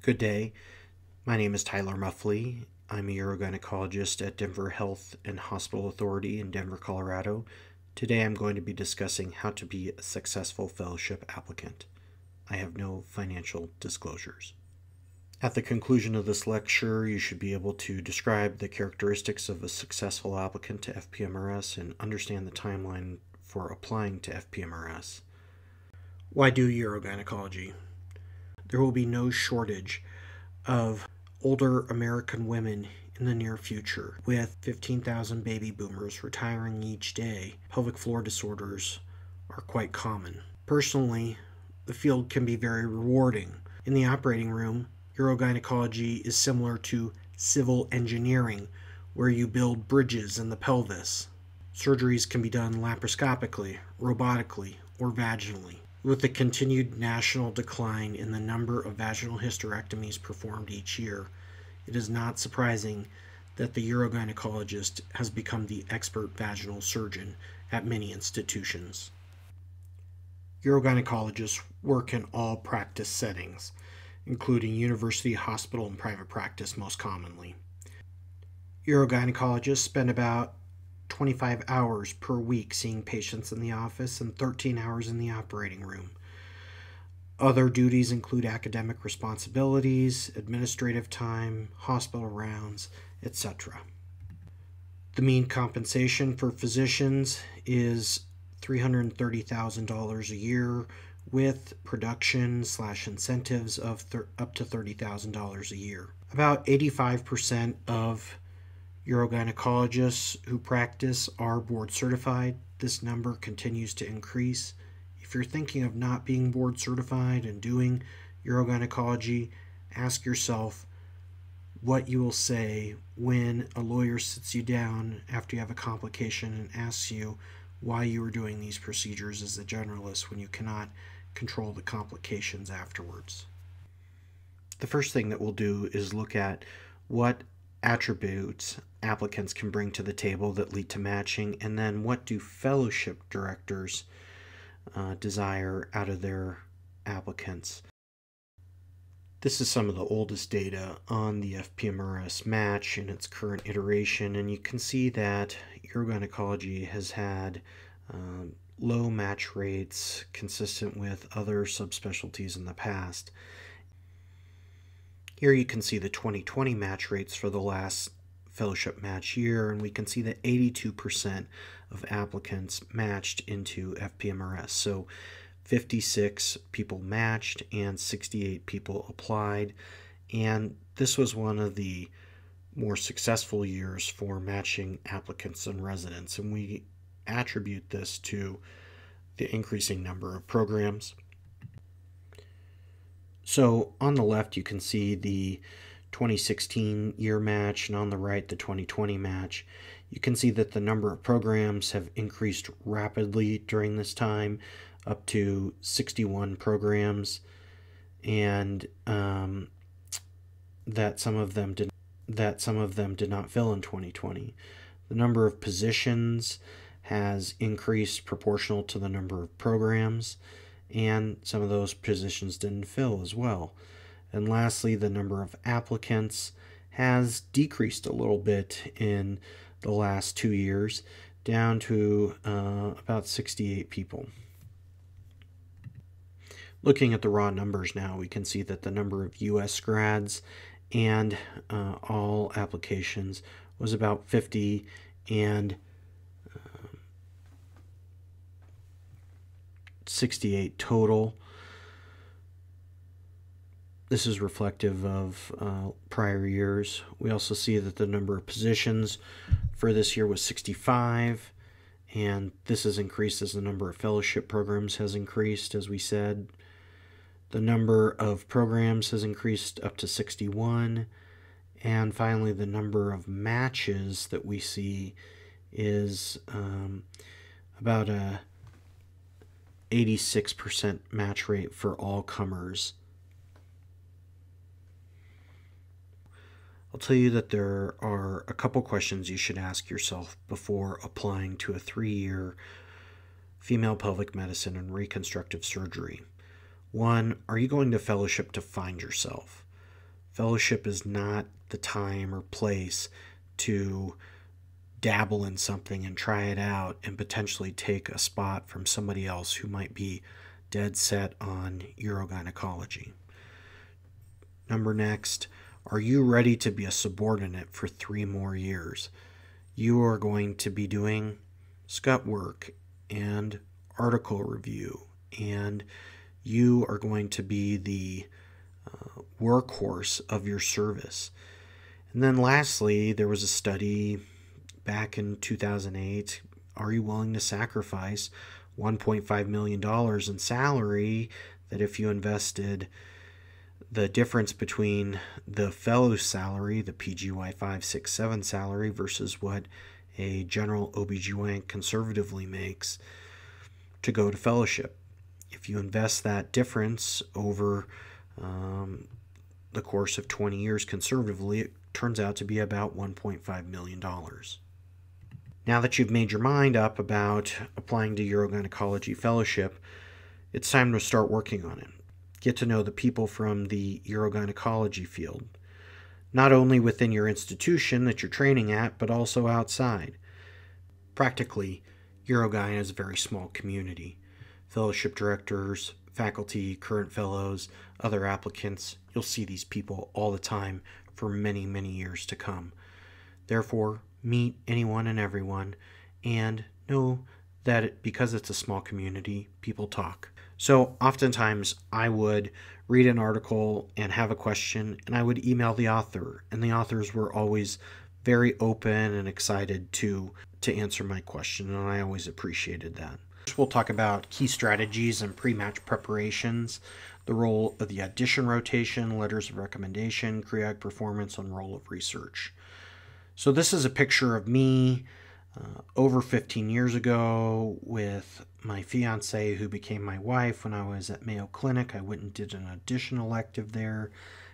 Good day. My name is Tyler Muffley. I'm a urogynecologist at Denver Health and Hospital Authority in Denver, Colorado. Today I'm going to be discussing how to be a successful fellowship applicant. I have no financial disclosures. At the conclusion of this lecture, you should be able to describe the characteristics of a successful applicant to FPMRS and understand the timeline for applying to FPMRS. Why do urogynecology? There will be no shortage of older American women in the near future. With 15,000 baby boomers retiring each day, pelvic floor disorders are quite common. Personally, the field can be very rewarding. In the operating room, urogynecology is similar to civil engineering, where you build bridges in the pelvis. Surgeries can be done laparoscopically, robotically, or vaginally. With the continued national decline in the number of vaginal hysterectomies performed each year, it is not surprising that the urogynecologist has become the expert vaginal surgeon at many institutions. Urogynecologists work in all practice settings, including university, hospital, and private practice most commonly. Urogynecologists spend about 25 hours per week seeing patients in the office and 13 hours in the operating room. Other duties include academic responsibilities, administrative time, hospital rounds, etc. The mean compensation for physicians is $330,000 a year with production/incentives of up to $30,000 a year. About 85% of urogynecologists who practice are board certified. This number continues to increase. If you're thinking of not being board certified and doing urogynecology, ask yourself what you will say when a lawyer sits you down after you have a complication and asks you why you are doing these procedures as a generalist when you cannot control the complications afterwards. The first thing that we'll do is look at what attributes applicants can bring to the table that lead to matching, and then what do fellowship directors desire out of their applicants. This is some of the oldest data on the FPMRS match in its current iteration, and you can see that urogynecology has had low match rates consistent with other subspecialties in the past. Here you can see the 2020 match rates for the last fellowship match year, and we can see that 82% of applicants matched into FPMRS. So 56 people matched and 68 people applied, and this was one of the more successful years for matching applicants and residents, and we attribute this to the increasing number of programs. So on the left you can see the 2016 year match, and on the right the 2020 match. You can see that the number of programs have increased rapidly during this time, up to 61 programs, and that some of them did not fill in 2020. The number of positions has increased proportional to the number of programs, and some of those positions didn't fill as well. And lastly, the number of applicants has decreased a little bit in the last 2 years, down to about 68 people. Looking at the raw numbers now, we can see that the number of U.S. grads and all applications was about 50 and 68 total. This is reflective of prior years. We also see that the number of positions for this year was 65, and this has increased as the number of fellowship programs has increased, as we said. The number of programs has increased up to 61, and finally the number of matches that we see is about a 86% match rate for all comers. I'll tell you that there are a couple questions you should ask yourself before applying to a 3-year female pelvic medicine and reconstructive surgery. 1, are you going to fellowship to find yourself? Fellowship is not the time or place to dabble in something and try it out and potentially take a spot from somebody else who might be dead set on urogynecology. Number next, are you ready to be a subordinate for 3 more years? You are going to be doing scut work and article review, and you are going to be the workhorse of your service. And then lastly, there was a study back in 2008. Are you willing to sacrifice $1.5 million in salary that if you invested the difference between the fellow salary, the PGY 5, 6, 7 salary versus what a general OBGYN conservatively makes to go to fellowship? If you invest that difference over the course of 20 years conservatively, it turns out to be about $1.5 million. Now that you've made your mind up about applying to urogynecology fellowship, it's time to start working on it. Get to know the people from the urogynecology field, not only within your institution that you're training at, but also outside. Practically, Urogyne is a very small community. Fellowship directors, faculty, current fellows, other applicants, you'll see these people all the time for many, many years to come. Therefore, meet anyone and everyone, and know that because it's a small community, people talk. So oftentimes I would read an article and have a question, and I would email the author, and the authors were always very open and excited to answer my question, and I always appreciated that. We'll talk about key strategies and pre-match preparations, the role of the audition rotation, letters of recommendation, CREOG performance, and role of research. So this is a picture of me over 15 years ago with my fiance who became my wife when I was at Mayo Clinic. I went and did an audition elective there,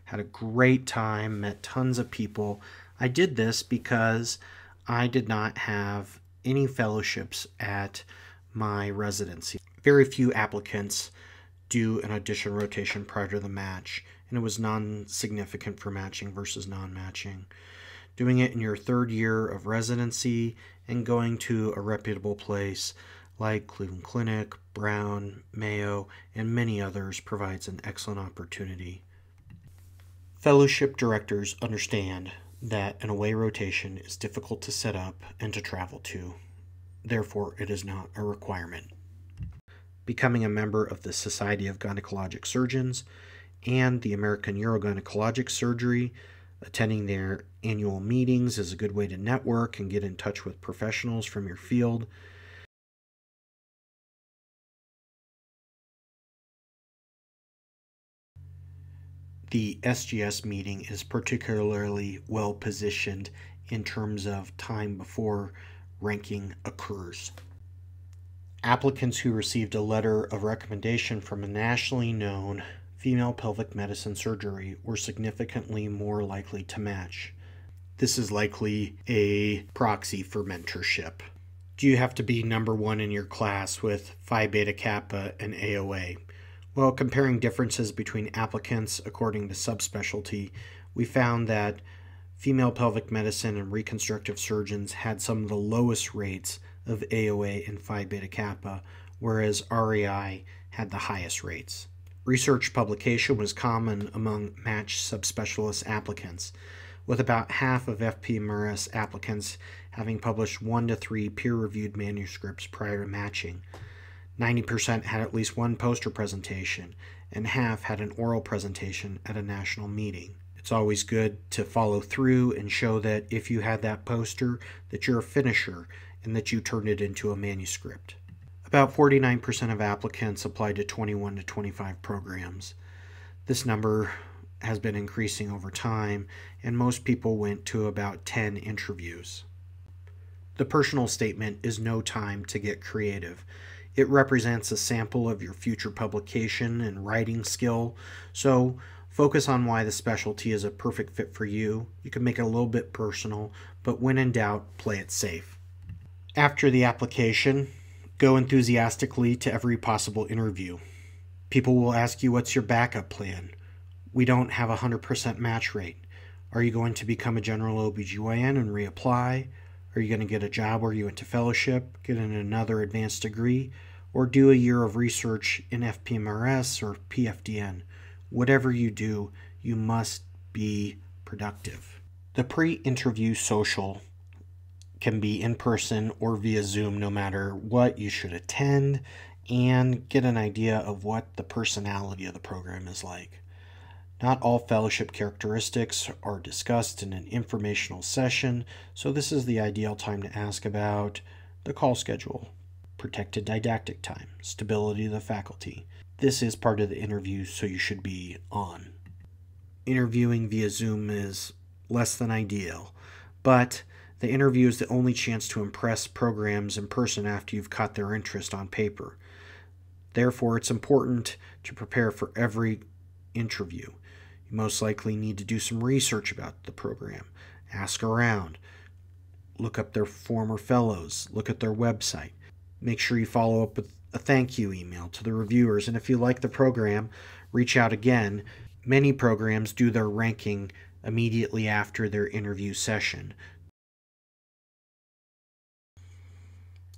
had a great time, met tons of people. I did this because I did not have any fellowships at my residency. Very few applicants do an audition rotation prior to the match, and it was non-significant for matching versus non-matching. Doing it in your 3rd year of residency and going to a reputable place like Cleveland Clinic, Brown, Mayo, and many others provides an excellent opportunity. Fellowship directors understand that an away rotation is difficult to set up and to travel to. Therefore, it is not a requirement. Becoming a member of the Society of Gynecologic Surgeons and the American Urogynecologic Surgery, attending their annual meetings is a good way to network and get in touch with professionals from your field. The SGS meeting is particularly well positioned in terms of time before ranking occurs. Applicants who received a letter of recommendation from a nationally known female pelvic medicine surgery were significantly more likely to match. This is likely a proxy for mentorship. Do you have to be number 1 in your class with Phi Beta Kappa and AOA? Well, comparing differences between applicants according to subspecialty, we found that female pelvic medicine and reconstructive surgeons had some of the lowest rates of AOA and Phi Beta Kappa, whereas REI had the highest rates. Research publication was common among matched subspecialist applicants, with about half of FPMRS applicants having published 1 to 3 peer-reviewed manuscripts prior to matching. 90% had at least one poster presentation, and half had an oral presentation at a national meeting. It's always good to follow through and show that if you had that poster, that you're a finisher and that you turned it into a manuscript. About 49% of applicants applied to 21 to 25 programs. This number has been increasing over time, and most people went to about 10 interviews. The personal statement is no time to get creative. It represents a sample of your future publication and writing skill, so focus on why the specialty is a perfect fit for you. You can make it a little bit personal, but when in doubt, play it safe. After the application, go enthusiastically to every possible interview. People will ask you, what's your backup plan? We don't have a 100% match rate. Are you going to become a general OBGYN and reapply? Are you going to get a job where you went to fellowship, get another advanced degree, or do a year of research in FPMRS or PFDN? Whatever you do, you must be productive. The pre-interview social can be in person or via Zoom. No matter what, you should attend and get an idea of what the personality of the program is like. Not all fellowship characteristics are discussed in an informational session, so this is the ideal time to ask about the call schedule, protected didactic time, stability of the faculty. This is part of the interview, so you should be on. Interviewing via Zoom is less than ideal, but the interview is the only chance to impress programs in person after you've caught their interest on paper. Therefore, it's important to prepare for every interview. You most likely need to do some research about the program, ask around, look up their former fellows, look at their website. Make sure you follow up with a thank you email to the reviewers, and if you like the program, reach out again. Many programs do their ranking immediately after their interview session.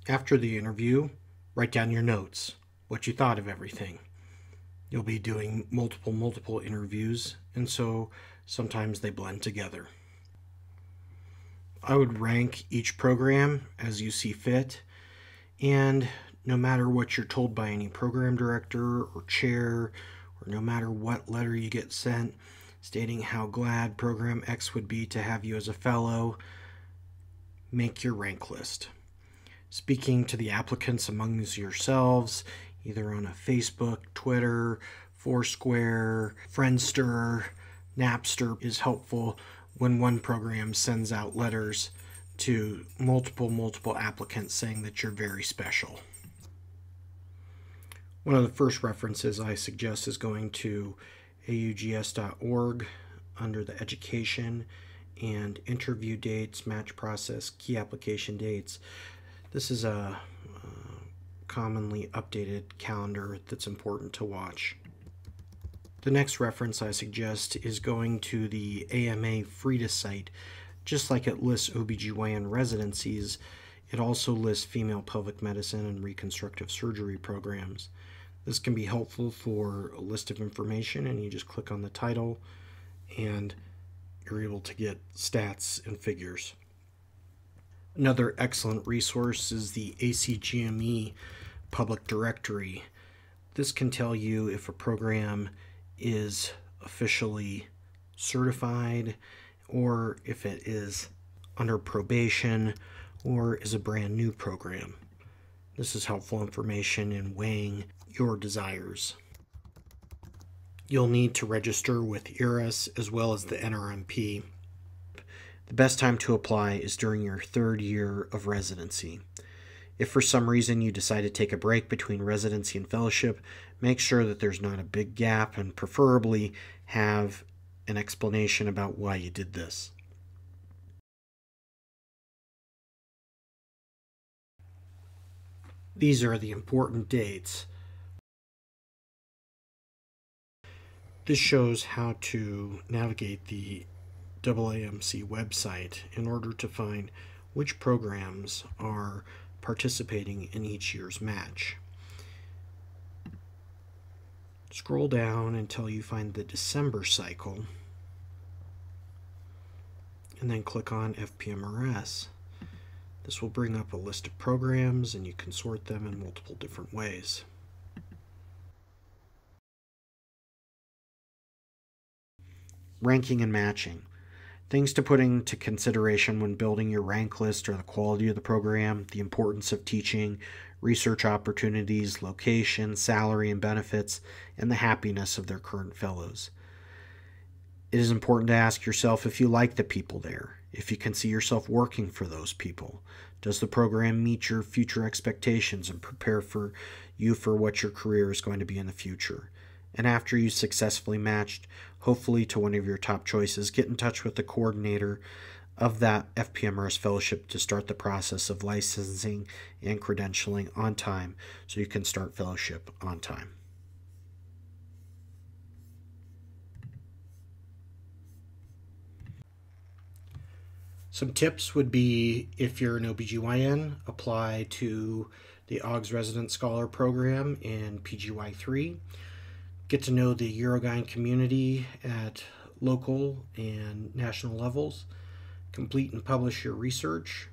After the interview, write down your notes, what you thought of everything. You'll be doing multiple interviews, and so sometimes they blend together. I would rank each program as you see fit, and no matter what you're told by any program director or chair, or no matter what letter you get sent stating how glad Program X would be to have you as a fellow, make your rank list. Speaking to the applicants amongst yourselves, either on a Facebook, Twitter, Foursquare, Friendster, Napster, is helpful when one program sends out letters to multiple applicants saying that you're very special. One of the first references I suggest is going to augs.org under the education and interview dates, match process, key application dates. This is a commonly updated calendar that's important to watch. The next reference I suggest is going to the AMA FRIDA site. Just like it lists OBGYN residencies, it also lists female pelvic medicine and reconstructive surgery programs. This can be helpful for a list of information, and you just click on the title and you're able to get stats and figures. Another excellent resource is the ACGME public directory. This can tell you if a program is officially certified, or if it is under probation, or is a brand new program. This is helpful information in weighing your desires. You'll need to register with ERAS as well as the NRMP. The best time to apply is during your third year of residency. If for some reason you decide to take a break between residency and fellowship, make sure that there's not a big gap, and preferably have an explanation about why you did this. These are the important dates. This shows how to navigate the AAMC website in order to find which programs are participating in each year's match. Scroll down until you find the December cycle, and then click on FPMRS. This will bring up a list of programs, and you can sort them in multiple different ways. Ranking and matching. Things to put into consideration when building your rank list are the quality of the program, the importance of teaching, research opportunities, location, salary and benefits, and the happiness of their current fellows. It is important to ask yourself if you like the people there, if you can see yourself working for those people. Does the program meet your future expectations and prepare for you for what your career is going to be in the future? And after you successfully matched, hopefully to one of your top choices, get in touch with the coordinator of that FPMRS fellowship to start the process of licensing and credentialing on time so you can start fellowship on time. Some tips would be, if you're an OBGYN, apply to the AUGS Resident Scholar Program in PGY3. Get to know the Urogyne community at local and national levels. Complete and publish your research.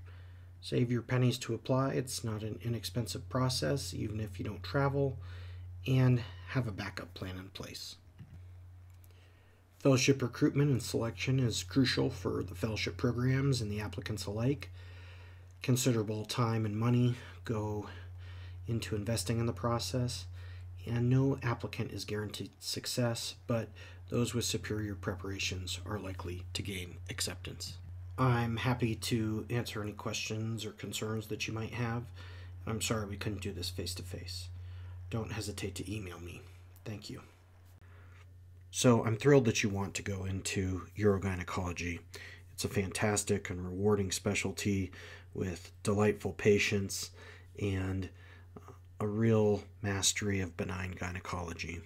Save your pennies to apply. It's not an inexpensive process, even if you don't travel. And have a backup plan in place. Fellowship recruitment and selection is crucial for the fellowship programs and the applicants alike. Considerable time and money go into investing in the process, and no applicant is guaranteed success, but those with superior preparations are likely to gain acceptance. I'm happy to answer any questions or concerns that you might have. I'm sorry we couldn't do this face-to-face. Don't hesitate to email me. Thank you. So I'm thrilled that you want to go into urogynecology. It's a fantastic and rewarding specialty with delightful patients and a real mastery of benign gynecology.